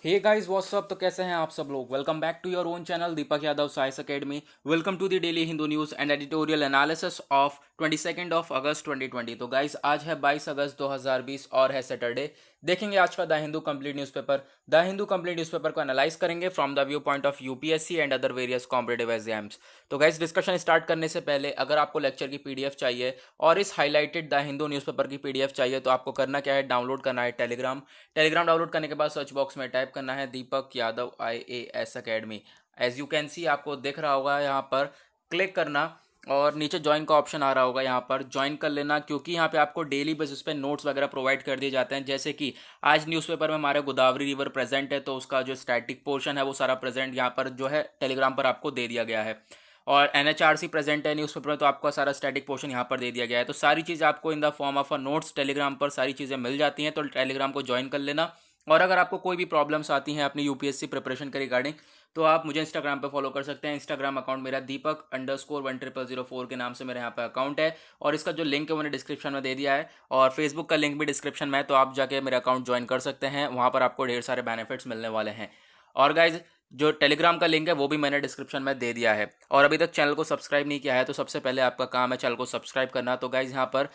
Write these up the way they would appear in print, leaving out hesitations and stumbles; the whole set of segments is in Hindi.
Hey guys what's up. तो कैसे हैं आप सब लोग। Welcome back to your own channel Deepak Yadav Science Academy. Welcome to the daily Hindu news and editorial analysis of 22 of August 2020। तो गाइस आज है 22 अगस्त 2020 और है सैटरडे। देखेंगे आज का the Hindu complete newspaper. The Hindu complete newspaper को एनालाइज करेंगे from the view point of UPSC and other various competitive exams. तो गाइस डिस्कशन स्टार्ट करने से पहले अगर आपको लेक्चर की पीडीएफ चाहिए और इस हाईलाइटेड द हिंदू न्यूज़पेपर की पीडीएफ चाहिए तो आपको करना क्या है, डाउनलोड करना है टेलीग्राम डाउनलोड करने के बाद सर्च बॉक्स में टाइप करना है Deepak Yadav IAS academy. As you can see आपको दिख रहा होगा यहाँ पर, क्लिक करना और नीचे ज्वाइन का ऑप्शन आ रहा होगा, यहाँ पर ज्वाइन कर लेना क्योंकि यहाँ पे आपको डेली बेसिस पे नोट्स वगैरह प्रोवाइड कर दिए जाते हैं। जैसे कि आज न्यूज़पेपर में हमारे गोदावरी रिवर प्रेजेंट है तो उसका जो स्टैटिक पोर्शन है वो सारा प्रेजेंट यहाँ पर जो है टेलीग्राम पर आपको दे दिया गया है। और NHRC प्रेजेंट है न्यूज़पेपर में तो आपका सारा स्टैटिक पोर्शन यहाँ पर दे दिया गया है। तो सारी चीज़ आपको in the form of a notes Telegram पर सारी चीज़ें मिल जाती हैं। तो टेलीग्राम को ज्वाइन कर लेना। और अगर आपको कोई भी प्रॉब्लम्स आती हैं अपनी यूपीएससी प्रिपरेशन के रिगार्डिंग तो आप मुझे इंस्टाग्राम पे फॉलो कर सकते हैं। इंस्टाग्राम अकाउंट मेरा दीपक_1004 के नाम से मेरे यहाँ पे अकाउंट है और इसका जो लिंक है मैंने डिस्क्रिप्शन में दे दिया है और फेसबुक का लिंक भी डिस्क्रिप्शन में है, तो आप जाके मेरा अकाउंट ज्वाइन कर सकते हैं। वहाँ पर आपको ढेर सारे बेनिफिट्स मिलने वाले हैं। और गाइज जो टेलीग्राम का लिंक है वो भी मैंने डिस्क्रिप्शन में दे दिया है। और अभी तक चैनल को सब्सक्राइब नहीं किया है तो सबसे पहले आपका काम है चैनल को सब्सक्राइब करना। तो गाइज यहाँ पर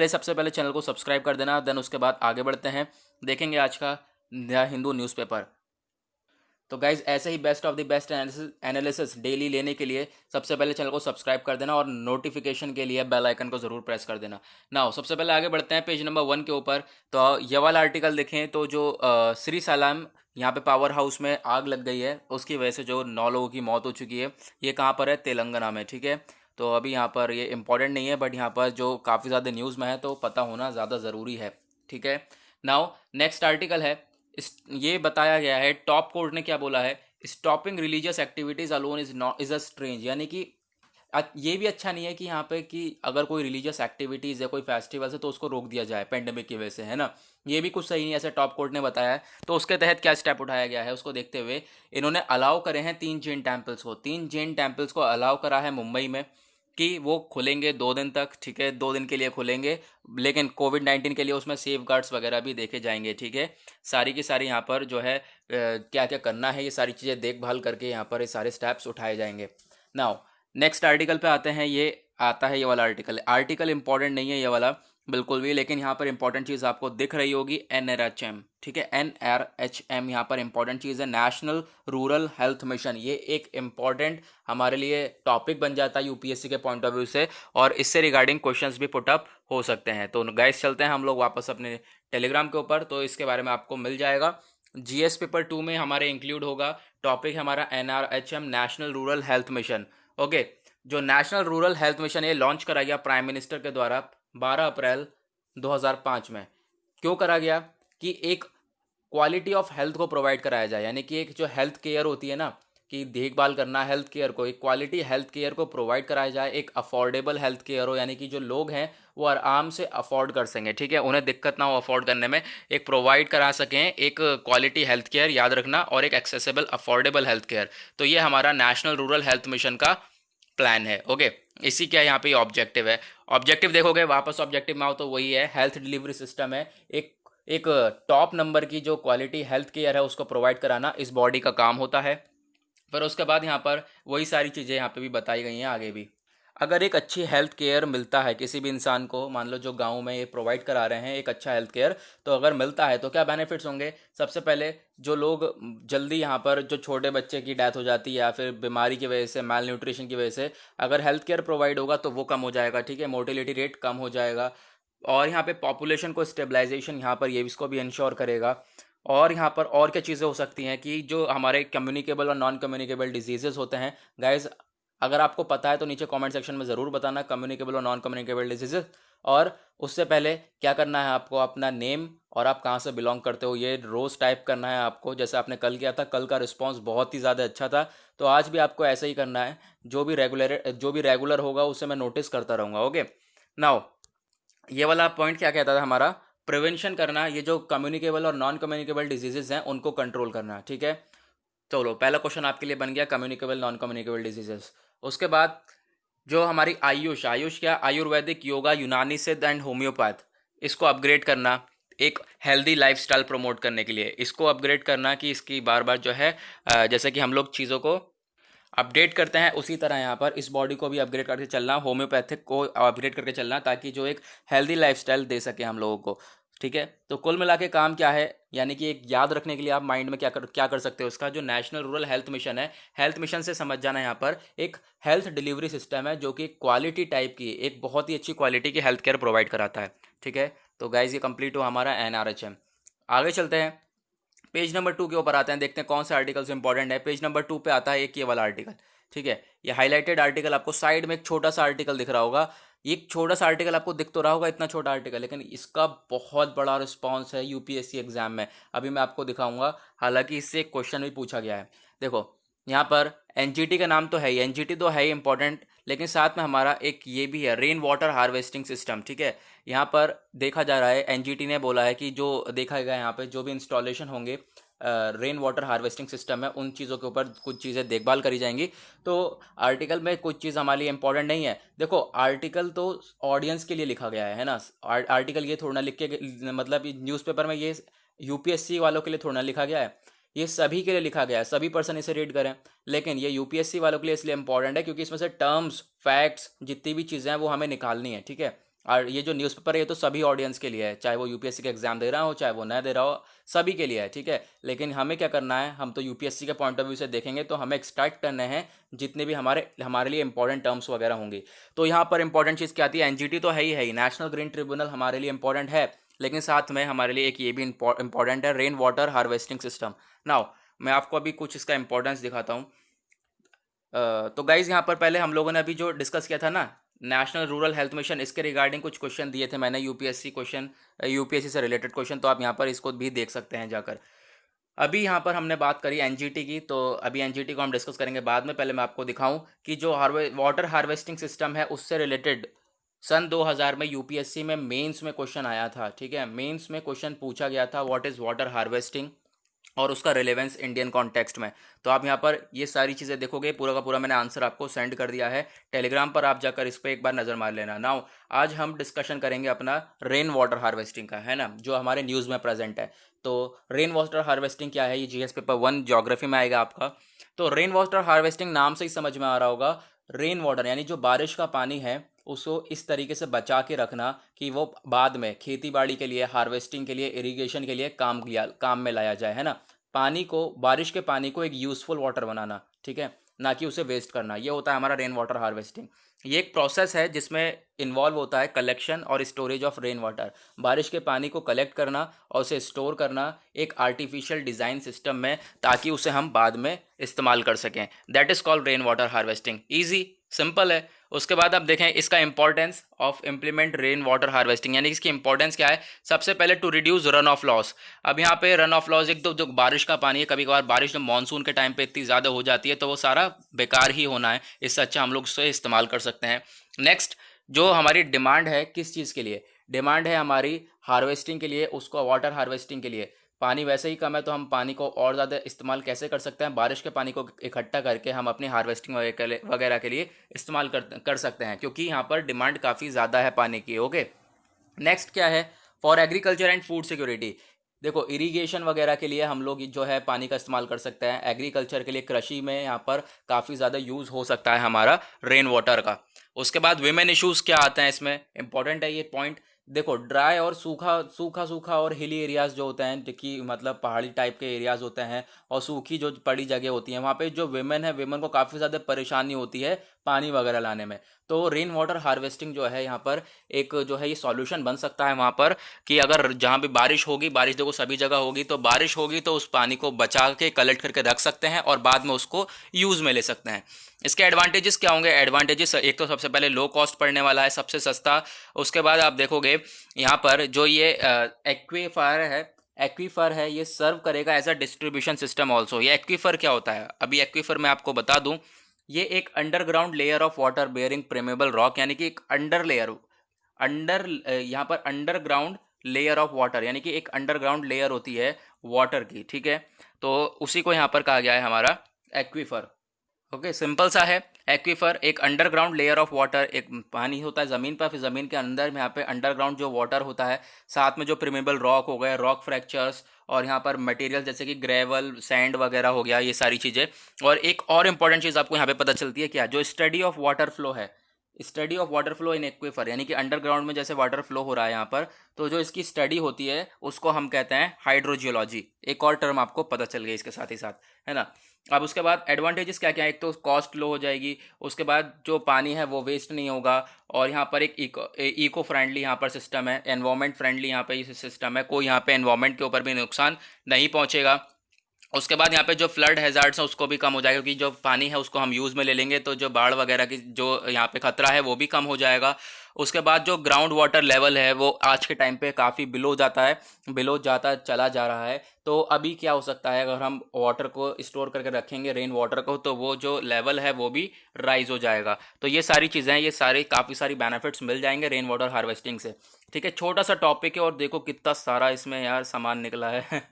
सबसे पहले चैनल को सब्सक्राइब कर देना, देन उसके बाद आगे बढ़ते हैं। देखेंगे आज का द हिंदू न्यूज़पेपर। तो गाइज ऐसे ही best of the best analysis daily लेने के लिए सबसे पहले चैनल को सब्सक्राइब कर देना और नोटिफिकेशन के लिए बेल आइकन को ज़रूर प्रेस कर देना। नाउ सबसे पहले आगे बढ़ते हैं पेज नंबर 1 के ऊपर। तो ये वाला आर्टिकल देखें तो जो श्री सालाम यहाँ पे पावर हाउस में आग लग गई है, उसकी वजह से जो 9 लोगों की मौत हो चुकी है। ये कहाँ पर है? तेलंगाना में। ठीक है, तो अभी यहाँ पर ये इंपॉर्टेंट नहीं है बट यहाँ पर जो काफ़ी ज़्यादा न्यूज़ में है तो पता होना ज़्यादा ज़रूरी है। ठीक है, नाउ नेक्स्ट आर्टिकल है। ये बताया गया है, टॉप कोर्ट ने क्या बोला है, stopping religious activities alone is not is a strange, यानी कि ये भी अच्छा नहीं है कि यहाँ पे कि अगर कोई रिलीजियस एक्टिविटीज़ है, कोई फेस्टिवल्स है तो उसको रोक दिया जाए पेंडेमिक की वजह से, है ना। ये भी कुछ सही नहीं, ऐसे टॉप कोर्ट ने बताया है। तो उसके तहत क्या स्टेप उठाया गया है उसको देखते हुए इन्होंने अलाउ करे हैं 3 जैन टेम्पल्स को अलाउ करा है मुंबई में कि वो खुलेंगे 2 दिन तक। ठीक है, 2 दिन के लिए खुलेंगे, लेकिन कोविड-19 के लिए उसमें सेफ गार्ड्स वगैरह भी देखे जाएंगे। ठीक है, सारी की सारी यहाँ पर जो है क्या क्या करना है ये सारी चीज़ें देखभाल करके यहाँ पर ये सारे स्टेप्स उठाए जाएंगे। नाउ नेक्स्ट आर्टिकल पे आते हैं। ये आता है, ये वाला आर्टिकल इंपॉर्टेंट नहीं है ये वाला बिल्कुल भी, लेकिन यहाँ पर इंपॉर्टेंट चीज़ आपको दिख रही होगी NRHM। ठीक है, NRHM यहाँ पर इंपॉर्टेंट चीज़ है, नेशनल रूरल हेल्थ मिशन। ये एक इम्पॉर्टेंट हमारे लिए टॉपिक बन जाता है यूपीएससी के पॉइंट ऑफ व्यू से और इससे रिगार्डिंग क्वेश्चंस भी पुटअप हो सकते हैं। तो गाइस चलते हैं हम लोग वापस अपने टेलीग्राम के ऊपर, तो इसके बारे में आपको मिल जाएगा। GS पेपर 2 में हमारे इंक्लूड होगा, टॉपिक हमारा NRHM national rural health mission. Okay, जो नेशनल रूरल हेल्थ मिशन ये लॉन्च करा गया प्राइम मिनिस्टर के द्वारा 12 अप्रैल 2005 में। क्यों करा गया? कि एक क्वालिटी ऑफ हेल्थ को प्रोवाइड कराया जाए, यानी कि एक जो हेल्थ केयर होती है ना, कि देखभाल करना हेल्थ केयर को, एक क्वालिटी हेल्थ केयर को प्रोवाइड कराया जाए, एक अफोर्डेबल हेल्थ केयर हो, यानी कि जो लोग हैं वो आराम से अफोर्ड कर सकें। ठीक है, उन्हें दिक्कत ना हो अफोर्ड करने में, एक प्रोवाइड करा सकें एक क्वालिटी हेल्थ केयर, याद रखना, और एक एक्सेसिबल अफोर्डेबल हेल्थ केयर। तो ये हमारा नेशनल रूरल हेल्थ मिशन का प्लान है। ओके, इसी क्या यहाँ पे ऑब्जेक्टिव है। ऑब्जेक्टिव देखोगे वापस ऑब्जेक्टिव में आओ तो वही है, हेल्थ डिलीवरी सिस्टम है, एक एक टॉप नंबर की जो क्वालिटी हेल्थ केयर है उसको प्रोवाइड कराना इस बॉडी का काम होता है। फिर उसके बाद यहाँ पर वही सारी चीज़ें यहाँ पे भी बताई गई हैं आगे भी। अगर एक अच्छी हेल्थ केयर मिलता है किसी भी इंसान को, मान लो जो गांव में ये प्रोवाइड करा रहे हैं एक अच्छा हेल्थ केयर, तो अगर मिलता है तो क्या बेनिफिट्स होंगे? सबसे पहले जो लोग जल्दी यहाँ पर जो छोटे बच्चे की डेथ हो जाती है या फिर बीमारी की वजह से, माल न्यूट्रिशन की वजह से, अगर हेल्थ केयर प्रोवाइड होगा तो वो कम हो जाएगा। ठीक है, मोर्टेलिटी रेट कम हो जाएगा। और यहाँ पे पॉपुलेशन को स्टेबलाइजेशन यहाँ पर ये इसको भी इंश्योर करेगा। और यहाँ पर और क्या चीज़ें हो सकती हैं कि जो हमारे कम्युनिकेबल और नॉन कम्युनिकेबल डिजीजेस होते हैं, गाइज अगर आपको पता है तो नीचे कमेंट सेक्शन में ज़रूर बताना, कम्युनिकेबल और नॉन कम्युनिकेबल डिजीजेस। और उससे पहले क्या करना है आपको, अपना नेम और आप कहाँ से बिलोंग करते हो ये रोज़ टाइप करना है आपको, जैसे आपने कल किया था। कल का रिस्पांस बहुत ही ज़्यादा अच्छा था, तो आज भी आपको ऐसा ही करना है। जो भी रेगुलर होगा उसे मैं नोटिस करता रहूँगा। ओके, नाउ ये वाला पॉइंट क्या कहता था हमारा, प्रिवेंशन करना, ये जो कम्युनिकेबल और नॉन कम्युनिकेबल डिजीजेज हैं उनको कंट्रोल करना। ठीक है, चलो पहला क्वेश्चन आपके लिए बन गया, कम्युनिकेबल नॉन कम्युनिकेबल डिजीजेस। उसके बाद जो हमारी आयुष आयुष क्या, आयुर्वेदिक, योगा, यूनानी सिद्ध एंड होम्योपैथ, इसको अपग्रेड करना। एक हेल्दी लाइफस्टाइल प्रमोट करने के लिए इसको अपग्रेड करना, कि इसकी बार बार जो है जैसे कि हम लोग चीज़ों को अपडेट करते हैं, उसी तरह यहाँ पर इस बॉडी को भी अपग्रेड करके चलना, होम्योपैथिक को अपग्रेड करके चलना, ताकि जो एक हेल्दी लाइफस्टाइल दे सके हम लोगों को। ठीक है, तो कुल मिला के काम क्या है, यानी कि एक याद रखने के लिए आप माइंड में क्या कर सकते हो, उसका जो नेशनल रूरल हेल्थ मिशन है, हेल्थ मिशन से समझ जाना यहाँ पर एक हेल्थ डिलीवरी सिस्टम है जो कि क्वालिटी टाइप की, एक बहुत ही अच्छी क्वालिटी की हेल्थ केयर प्रोवाइड कराता है। ठीक है, तो गाइज ये कंप्लीट हुआ हमारा NRHM। आगे चलते हैं, पेज नंबर 2 के ऊपर आते हैं, देखते हैं कौन सा आर्टिकल इंपॉर्टेंट है। पेज नंबर 2 पे आता है एक ये वाला आर्टिकल। ठीक है, ये हाईलाइटेड आर्टिकल, आपको साइड में एक छोटा सा आर्टिकल दिख रहा होगा। ये एक छोटा सा आर्टिकल आपको दिख तो रहा होगा, इतना छोटा आर्टिकल, लेकिन इसका बहुत बड़ा रिस्पॉन्स है यूपीएससी एग्जाम में। अभी मैं आपको दिखाऊंगा, हालांकि इससे एक क्वेश्चन भी पूछा गया है। देखो यहाँ पर एनजीटी का नाम तो है ही, एनजीटी तो है ही इंपॉर्टेंट, लेकिन साथ में हमारा एक ये भी है, रेन वाटर हार्वेस्टिंग सिस्टम। ठीक है, यहाँ पर देखा जा रहा है, एनजीटी ने बोला है कि जो देखा गया यहाँ पे जो भी इंस्टॉलेशन होंगे रेन वाटर हार्वेस्टिंग सिस्टम है, उन चीज़ों के ऊपर कुछ चीज़ें देखभाल करी जाएंगी। तो आर्टिकल में कुछ चीज़ हमारे लिए इंपॉर्टेंट नहीं है। देखो आर्टिकल तो ऑडियंस के लिए लिखा गया है ना, आर्टिकल ये थोड़ा ना लिख के, मतलब न्यूज़पेपर में ये यूपीएससी वालों के लिए थोड़ा ना लिखा गया है, ये सभी के लिए लिखा गया है, सभी पर्सन इसे रीड करें। लेकिन ये यूपीएससी वालों के लिए इसलिए इंपॉर्टेंट है क्योंकि इसमें से टर्म्स, फैक्ट्स, जितनी भी चीज़ें हैं वो हमें निकालनी है। ठीक है, और ये जो न्यूज़पेपर है ये तो सभी ऑडियंस के लिए है, चाहे वो यूपीएससी का एग्जाम दे रहा हो चाहे वो न दे रहा हो, सभी के लिए है। ठीक है, लेकिन हमें क्या करना है, हम तो यूपीएससी के पॉइंट ऑफ व्यू से देखेंगे, तो हमें एक्सट्रैक्ट करने हैं जितने भी हमारे लिए इंपॉर्टेंट टर्म्स वगैरह होंगी। तो यहाँ पर इंपॉर्टेंट चीज़ क्या आती है, एनजीटी तो है ही, नेशनल ग्रीन ट्रिब्यूनल हमारे लिए इंपॉर्टेंट है, लेकिन साथ में हमारे लिए एक ये भी इंपॉर्टेंट है, rain water harvesting system. Now मैं आपको अभी कुछ इसका इंपॉर्टेंस दिखाता हूँ। तो गाइज यहाँ पर पहले हम लोगों ने अभी जो डिस्कस किया था ना, नेशनल रूरल हेल्थ मिशन, इसके रिगार्डिंग कुछ क्वेश्चन दिए थे मैंने, यूपीएससी क्वेश्चन, यूपीएससी से रिलेटेड क्वेश्चन, तो आप यहाँ पर इसको भी देख सकते हैं जाकर। अभी यहाँ पर हमने बात करी एनजीटी की, तो अभी एनजीटी को हम डिस्कस करेंगे बाद में। पहले मैं आपको दिखाऊं कि जो वाटर हार्वेस्टिंग सिस्टम है उससे रिलेटेड सन 2000 में यूपीएससी में मेंस में क्वेश्चन आया था। ठीक है, मेंस में क्वेश्चन पूछा गया था, व्हाट इज़ वाटर हार्वेस्टिंग और उसका रिलेवेंस इंडियन कॉन्टेक्स्ट में। तो आप यहाँ पर ये सारी चीज़ें देखोगे, पूरा का पूरा मैंने आंसर आपको सेंड कर दिया है टेलीग्राम पर, आप जाकर इस पर एक बार नज़र मार लेना। नाउ आज हम डिस्कशन करेंगे अपना रेन वाटर हार्वेस्टिंग का, है ना, जो हमारे न्यूज़ में प्रेजेंट है। तो रेन वाटर हार्वेस्टिंग क्या है, ये जीएस पेपर 1 ज्योग्राफी में आएगा आपका। तो रेन वाटर हार्वेस्टिंग नाम से ही समझ में आ रहा होगा, रेन वाटर यानी जो बारिश का पानी है उसको इस तरीके से बचा के रखना कि वो बाद में खेती बाड़ी के लिए, हार्वेस्टिंग के लिए, इरिगेशन के लिए काम में लाया जाए, है ना। पानी को, बारिश के पानी को एक यूज़फुल वाटर बनाना, ठीक है, ना कि उसे वेस्ट करना, ये होता है हमारा रेन वाटर हार्वेस्टिंग। ये एक प्रोसेस है जिसमें इन्वॉल्व होता है कलेक्शन और स्टोरेज ऑफ रेन वाटर, बारिश के पानी को कलेक्ट करना और उसे स्टोर करना एक आर्टिफिशियल डिज़ाइन सिस्टम में, ताकि उसे हम बाद में इस्तेमाल कर सकें। That is called rain water harvesting. Easy, simple है। उसके बाद आप देखें इसका importance of implement rain water harvesting, यानी इसकी इंपॉर्टेंस क्या है। सबसे पहले to reduce run off loss. अब यहाँ पे रन ऑफ लॉस, एक तो जो बारिश का पानी है, कभी कभार बारिश जब मानसून के टाइम पे इतनी ज़्यादा हो जाती है तो वो सारा बेकार ही होना है, इससे अच्छा हम लोग उसे इस्तेमाल कर सकते हैं। नेक्स्ट, जो हमारी डिमांड है किस चीज़ के लिए, डिमांड है हमारी हार्वेस्टिंग के लिए, उसको वाटर हार्वेस्टिंग के लिए। पानी वैसे ही कम है तो हम पानी को और ज़्यादा इस्तेमाल कैसे कर सकते हैं, बारिश के पानी को इकट्ठा करके हम अपनी हार्वेस्टिंग वगैरह के लिए इस्तेमाल कर सकते हैं, क्योंकि यहाँ पर डिमांड काफ़ी ज़्यादा है पानी की। ओके, नेक्स्ट क्या है, for agriculture and food security. देखो इरिगेशन वगैरह के लिए हम लोग जो है पानी का इस्तेमाल कर सकते हैं, एग्रीकल्चर के लिए, कृषि में यहाँ पर काफ़ी ज़्यादा यूज़ हो सकता है हमारा रेन वाटर का। उसके बाद विमेन इश्यूज़ क्या आते हैं इसमें, इंपॉर्टेंट है ये पॉइंट। देखो ड्राई और सूखा सूखा सूखा और हिली एरियाज़ जो होते हैं, कि मतलब पहाड़ी टाइप के एरियाज़ होते हैं, और सूखी जो पड़ी जगह होती हैं, वहाँ पे जो विमेन है, विमेन को काफ़ी ज़्यादा परेशानी होती है पानी वगैरह लाने में। तो रेन वाटर हार्वेस्टिंग जो है यहाँ पर एक जो है ये सॉल्यूशन बन सकता है वहाँ पर, कि अगर जहाँ भी बारिश होगी, बारिश देखो सभी जगह होगी, तो बारिश होगी तो उस पानी को बचा के कलेक्ट करके रख सकते हैं और बाद में उसको यूज़ में ले सकते हैं। इसके एडवांटेजेस क्या होंगे, एडवांटेजेस एक तो सबसे पहले लो कॉस्ट पड़ने वाला है, सबसे सस्ता। उसके बाद आप देखोगे यहाँ पर जो ये एक्वीफर है ये सर्व करेगा as a distribution system also. ये एक्वीफर क्या होता है, अभी एक्वीफर मैं आपको बता दूं, ये एक underground layer of water bearing permeable rock, यानी कि एक यहाँ पर अंडरग्राउंड लेयर ऑफ वाटर, यानी कि एक अंडरग्राउंड लेयर होती है वाटर की, ठीक है। तो उसी को यहाँ पर कहा गया है हमारा एक्वीफर। ओके, सिंपल सा है। एक्वीफर एक अंडरग्राउंड लेयर ऑफ वाटर, एक पानी होता है ज़मीन पर, फिर ज़मीन के अंदर में यहाँ पे अंडरग्राउंड जो वाटर होता है, साथ में जो प्रिमेबल रॉक हो गए, रॉक फ्रैक्चर्स, और यहाँ पर मटेरियल जैसे कि ग्रेवल, सैंड वगैरह हो गया, ये सारी चीज़ें। और एक और इंपॉर्टेंट चीज़ आपको यहाँ पे पता चलती है क्या, जो स्टडी ऑफ वाटर फ्लो है, study of water flow in aquifer, यानी कि अंडरग्राउंड में जैसे वाटर फ्लो हो रहा है यहाँ पर, तो जो इसकी स्टडी होती है उसको हम कहते हैं हाइड्रोजियोलॉजी। एक और टर्म आपको पता चल गई इसके साथ ही साथ, है ना। अब उसके बाद एडवांटेजेस क्या क्या है, एक तो कॉस्ट लो हो जाएगी, उसके बाद जो पानी है वो वेस्ट नहीं होगा, और यहाँ पर एक इको फ्रेंडली यहाँ पर सिस्टम है, एनवायरमेंट फ्रेंडली यहाँ पे ये सिस्टम है, कोई यहाँ पे एनवायरमेंट के ऊपर भी नुकसान नहीं पहुँचेगा। उसके बाद यहाँ पे जो फ्लड हैजार्ड्स हैं उसको भी कम हो जाएगा, क्योंकि जो पानी है उसको हम यूज़ में ले लेंगे, तो जो बाढ़ वगैरह की जो यहाँ पे खतरा है वो भी कम हो जाएगा। उसके बाद जो ग्राउंड वाटर लेवल है वो आज के टाइम पे काफ़ी बिलो जाता है, बिलो जाता चला जा रहा है। तो अभी क्या हो सकता है, अगर हम वाटर को स्टोर करके रखेंगे, रेन वाटर को, तो वो जो लेवल है वो भी राइज हो जाएगा। तो ये सारी चीज़ें हैं, ये सारे काफ़ी सारी बेनिफिट्स मिल जाएंगे रेन वाटर हार्वेस्टिंग से। ठीक है, छोटा सा टॉपिक है और देखो कितना सारा इसमें यार सामान निकला है।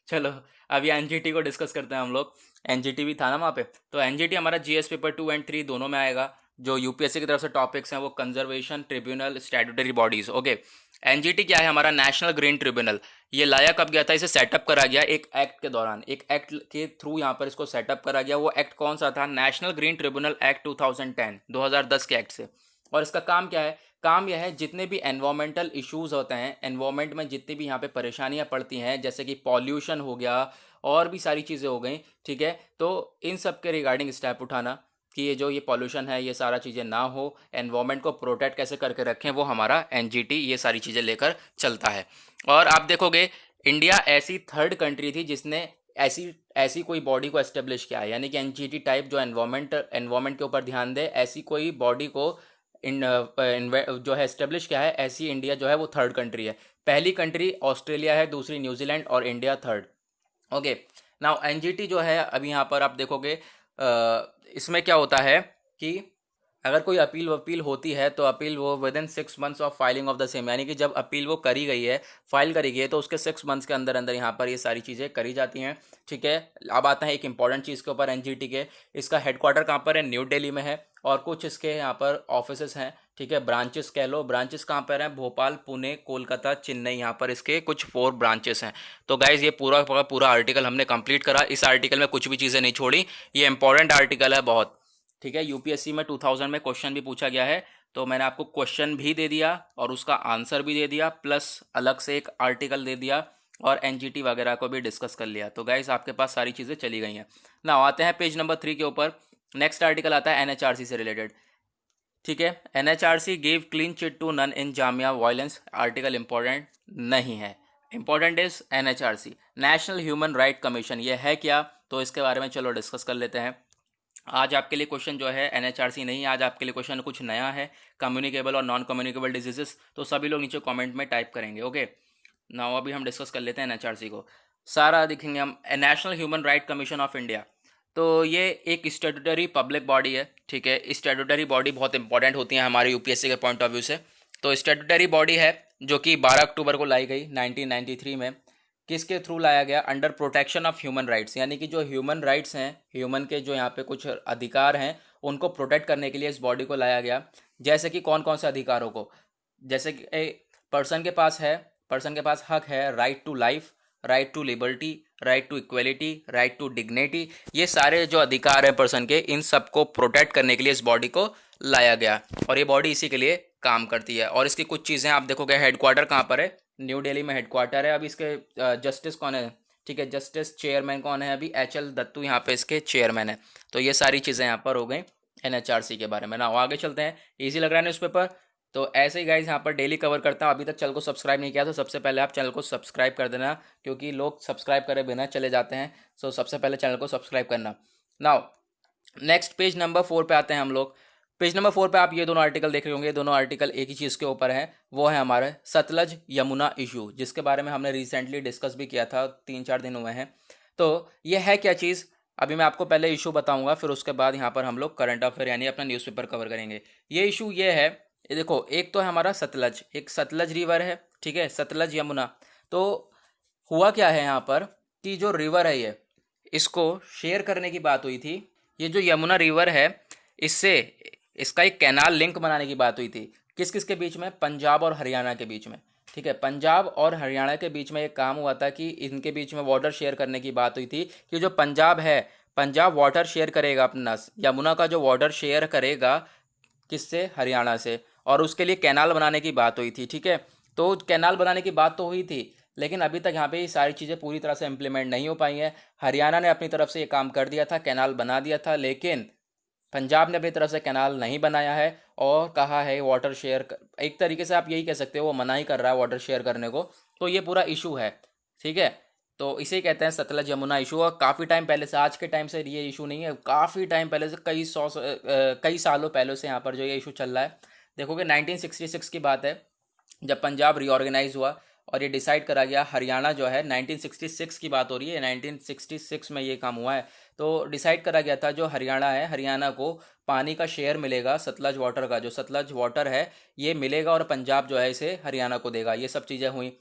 चलो अभी एनजीटी को डिस्कस करते हैं हम लोग। एनजीटी भी था ना वहाँ पे, तो एनजीटी हमारा जीएस पेपर 2 और 3 दोनों में आएगा। जो यूपीएससी की तरफ से टॉपिक्स हैं वो conservation tribunal, statutory bodies. Okay, NGT क्या है, हमारा नेशनल ग्रीन ट्रिब्यूनल। ये लाया कब गया था, इसे सेटअप करा गया एक एक्ट के दौरान, एक एक्ट के थ्रू यहाँ पर इसको सेटअप करा गया। वो एक्ट कौन सा था, नेशनल ग्रीन ट्रिब्यूनल एक्ट 2010, 2010 के एक्ट से। और इसका काम क्या है, काम यह है जितने भी एनवायरमेंटल इश्यूज होते हैं, एनवायरमेंट में जितनी भी यहाँ पे परेशानियाँ पड़ती हैं, जैसे कि पॉल्यूशन हो गया और भी सारी चीज़ें हो गई, ठीक है, तो इन सब के रिगार्डिंग स्टेप उठाना कि ये पॉल्यूशन है ये सारा चीज़ें ना हो, एनवायरमेंट को प्रोटेक्ट कैसे करके रखें, वो हमारा एनजीटी ये सारी चीज़ें लेकर चलता है। और आप देखोगे इंडिया ऐसी थर्ड कंट्री थी जिसने ऐसी ऐसी कोई बॉडी को एस्टेब्लिश किया है, यानी कि एनजीटी टाइप जो एनवायरमेंट के ऊपर ध्यान दे, ऐसी कोई बॉडी को जो है एस्टेब्लिश किया है, ऐसी इंडिया जो है वो थर्ड कंट्री है। पहली कंट्री ऑस्ट्रेलिया है, दूसरी न्यूजीलैंड, और India third. Okay, now NGT जो है अभी यहाँ पर आप देखोगे इसमें क्या होता है कि अगर कोई अपील वपील होती है तो अपील वो with in 6 months of filing of the same, यानी कि जब अपील वो करी गई है, फाइल करी गई है, तो उसके 6 मंथ्स के अंदर अंदर यहाँ पर ये सारी चीज़ें करी जाती हैं। ठीक है, अब आता है एक इंपॉर्टेंट चीज़ के ऊपर एनजीटी के, इसका हेडक्वार्टर कहाँ पर है, न्यू दिल्ली में है, और कुछ इसके यहाँ पर ऑफिसेस हैं। ठीक है, ब्रांचेस कह लो, ब्रांचेस कहाँ पर हैं, भोपाल, पुणे, कोलकाता, चेन्नई, यहाँ पर इसके कुछ 4 ब्रांचेस हैं। तो गाइज ये पूरा पूरा आर्टिकल हमने कंप्लीट करा, इस आर्टिकल में कुछ भी चीज़ें नहीं छोड़ी, ये इंपॉर्टेंट आर्टिकल है बहुत। ठीक है, यूपीएससी में 2000 में क्वेश्चन भी पूछा गया है, तो मैंने आपको क्वेश्चन भी दे दिया और उसका आंसर भी दे दिया, प्लस अलग से एक आर्टिकल दे दिया, और एनजीटी वगैरह को भी डिस्कस कर लिया। तो गाइस आपके पास सारी चीज़ें चली गई हैं ना। आते हैं पेज नंबर 3 के ऊपर, नेक्स्ट आर्टिकल आता है एनएचआरसी से रिलेटेड। ठीक है, NHRC give clean chit to none in Jamia violence, article important नहीं है, important is NHRC, national human right commission. ये है क्या, तो इसके बारे में चलो डिस्कस कर लेते हैं। आज आपके लिए क्वेश्चन जो है एनएचआरसी नहीं, आज आपके लिए क्वेश्चन कुछ नया है, कम्युनिकेबल और नॉन कम्युनिकेबल डिजीजेस। तो सभी लोग नीचे कमेंट में टाइप करेंगे। ओके, नाउ अभी हम डिस्कस कर लेते हैं एनएचआरसी को, सारा दिखेंगे हम। National human right commission of India, तो ये एक स्टैट्यूटरी पब्लिक बॉडी है। ठीक है, स्टैट्यूटरी बॉडी बहुत इंपॉर्टेंट होती है हमारे यूपीएससी के पॉइंट ऑफ व्यू से। तो स्टैट्यूटरी बॉडी है जो कि 12 अक्टूबर को लाई गई 1993 में। किसके थ्रू लाया गया, under protection of human rights, यानी कि जो ह्यूमन राइट्स हैं, ह्यूमन के जो यहाँ पे कुछ अधिकार हैं उनको प्रोटेक्ट करने के लिए इस बॉडी को लाया गया। जैसे कि कौन कौन से अधिकारों को, जैसे कि पर्सन के पास हक है right to life, right to liberty, right to equality, right to dignity. ये सारे जो अधिकार हैं पर्सन के, इन सबको प्रोटेक्ट करने के लिए इस बॉडी को लाया गया, और ये बॉडी इसी के लिए काम करती है। और इसकी कुछ चीज़ें आप देखोगे, हेडक्वार्टर कहाँ पर है, न्यू दिल्ली में हेडक्वार्टर है। अभी इसके जस्टिस कौन है, ठीक है, जस्टिस चेयरमैन कौन है, अभी एचएल दत्तू यहाँ पे इसके चेयरमैन है। तो ये सारी चीज़ें यहाँ पर हो गई एनएचआरसी के बारे में ना। आगे चलते हैं, इजी लग रहा है न्यूज़पेपर, तो ऐसे ही गाइज यहाँ पर डेली कवर करता हूँ। अभी तक चैनल को सब्सक्राइब नहीं किया तो सबसे पहले आप चैनल को सब्सक्राइब कर देना, क्योंकि लोग सब्सक्राइब करे बिना चले जाते हैं। सो सबसे पहले चैनल को सब्सक्राइब करना। नाउ नेक्स्ट पेज नंबर 4 पे आते हैं हम लोग। पेज नंबर 4 पे आप ये दोनों आर्टिकल देख रहे होंगे, दोनों आर्टिकल एक ही चीज़ के ऊपर है, वो है हमारे सतलज यमुना इशू, जिसके बारे में हमने रिसेंटली डिस्कस भी किया था, 3-4 दिन हुए हैं। तो ये है क्या चीज़, अभी मैं आपको पहले इशू बताऊंगा, फिर उसके बाद यहाँ पर हम लोग करंट अफेयर यानी अपना न्यूज़पेपर कवर करेंगे। ये इशू ये है, ये देखो, एक तो है हमारा सतलज, एक सतलज रिवर है, ठीक है, सतलज यमुना। तो हुआ क्या है यहाँ पर कि जो रिवर है ये, इसको शेयर करने की बात हुई थी, ये जो यमुना रिवर है, इससे इसका एक कैनाल लिंक बनाने की बात हुई थी। किस किस के बीच में? पंजाब और हरियाणा के बीच में। ठीक है, पंजाब और हरियाणा के बीच में एक काम हुआ था कि इनके बीच में वाटर शेयर करने की बात हुई थी कि जो पंजाब है, पंजाब वाटर शेयर करेगा अपना, यमुना का जो वाटर शेयर करेगा किससे? हरियाणा से। और उसके लिए कैनाल बनाने की बात हुई थी। ठीक है, तो कैनाल बनाने की बात तो हुई थी, लेकिन अभी तक यहाँ पे ये सारी चीज़ें पूरी तरह से इम्प्लीमेंट नहीं हो पाई हैं। हरियाणा ने अपनी तरफ से ये काम कर दिया था, कैनाल बना दिया था, लेकिन पंजाब ने अपनी तरफ से कैनाल नहीं बनाया है और कहा है वाटर शेयर। एक तरीके से आप यही कह सकते हो, वो मना ही कर रहा है वाटर शेयर करने को। तो ये पूरा इशू है। ठीक है, तो इसे कहते हैं सतलज यमुना इशू। और काफ़ी टाइम पहले से, आज के टाइम से ये इशू नहीं है, काफ़ी टाइम पहले से, कई सालों पहले से यहाँ पर जो ये इशू चल रहा है। देखोगे 1966 की बात है, जब पंजाब रीऑर्गेनाइज हुआ और ये डिसाइड करा गया, हरियाणा जो है 1966 की बात हो रही है, 1966 में ये काम हुआ है। तो डिसाइड करा गया था जो हरियाणा है, हरियाणा को पानी का शेयर मिलेगा, सतलज वाटर का, जो सतलज वाटर है ये मिलेगा और पंजाब जो है इसे हरियाणा को देगा। ये सब चीज़ें हुई।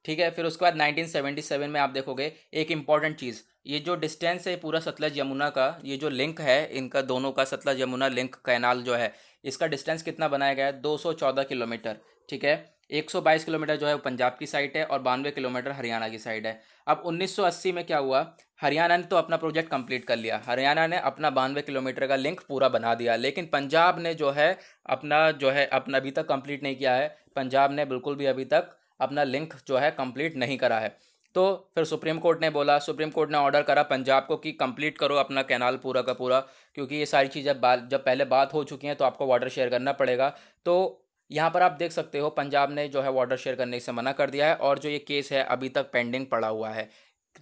ठीक है, फिर उसके बाद 1977 में आप देखोगे एक इंपॉर्टेंट चीज़, ये जो डिस्टेंस है पूरा सतलज यमुना का, ये जो लिंक है इनका दोनों का, सतलज यमुना लिंक कैनाल जो है, इसका डिस्टेंस कितना बनाया गया है? 214 किलोमीटर। ठीक है, 122 किलोमीटर जो है वो पंजाब की साइड है और 92 किलोमीटर हरियाणा की साइड है। अब 1980 में क्या हुआ? हरियाणा ने तो अपना प्रोजेक्ट कंप्लीट कर लिया, हरियाणा ने अपना 92 किलोमीटर का लिंक पूरा बना दिया, लेकिन पंजाब ने अपना अभी तक कंप्लीट नहीं किया है। पंजाब ने बिल्कुल भी अभी तक अपना लिंक जो है कंप्लीट नहीं करा है। तो फिर सुप्रीम कोर्ट ने बोला, सुप्रीम कोर्ट ने ऑर्डर करा पंजाब को कि कंप्लीट करो अपना कैनाल पूरा का पूरा, क्योंकि ये सारी चीज़ें जब पहले बात हो चुकी हैं तो आपको वाटर शेयर करना पड़ेगा। तो यहाँ पर आप देख सकते हो पंजाब ने जो है वाटर शेयर करने से मना कर दिया है और जो ये केस है अभी तक पेंडिंग पड़ा हुआ है।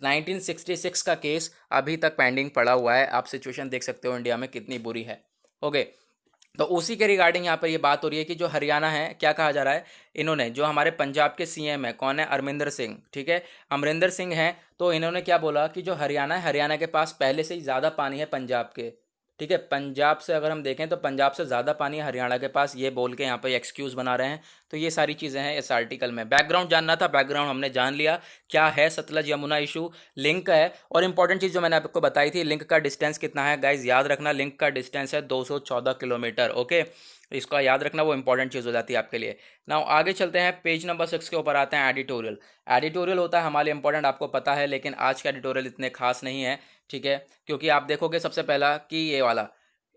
1966 का केस अभी तक पेंडिंग पड़ा हुआ है। आप सिचुएशन देख सकते हो इंडिया में कितनी बुरी है। ओके, तो उसी के रिगार्डिंग यहाँ पर ये बात हो रही है कि जो हरियाणा है, क्या कहा जा रहा है, इन्होंने जो हमारे पंजाब के सीएम है, कौन है? अमरिंदर सिंह। ठीक है, अमरिंदर सिंह हैं, तो इन्होंने क्या बोला कि जो हरियाणा है, हरियाणा के पास पहले से ही ज़्यादा पानी है पंजाब के। ठीक है, पंजाब से अगर हम देखें तो पंजाब से ज़्यादा पानी है हरियाणा के पास, ये बोल के यहाँ पे एक्सक्यूज़ बना रहे हैं। तो ये सारी चीज़ें हैं इस आर्टिकल में। बैकग्राउंड जानना था, बैकग्राउंड हमने जान लिया, क्या है सतलज यमुना इशू, लिंक है। और इंपॉर्टेंट चीज़ जो मैंने आपको बताई थी, लिंक का डिस्टेंस कितना है गाइज, याद रखना, लिंक का डिस्टेंस है 214 किलोमीटर। ओके, इसका याद रखना, वो इंपॉर्टेंट चीज़ हो जाती है आपके लिए। नाउ आगे चलते हैं, पेज नंबर 6 के ऊपर आते हैं, एडिटोरियल। एडिटोरियल होता है हमारे लिए इंपॉर्टेंट, आपको पता है, लेकिन आज का एडिटोरियल इतने खास नहीं है। ठीक है, क्योंकि आप देखोगे सबसे पहला कि ये वाला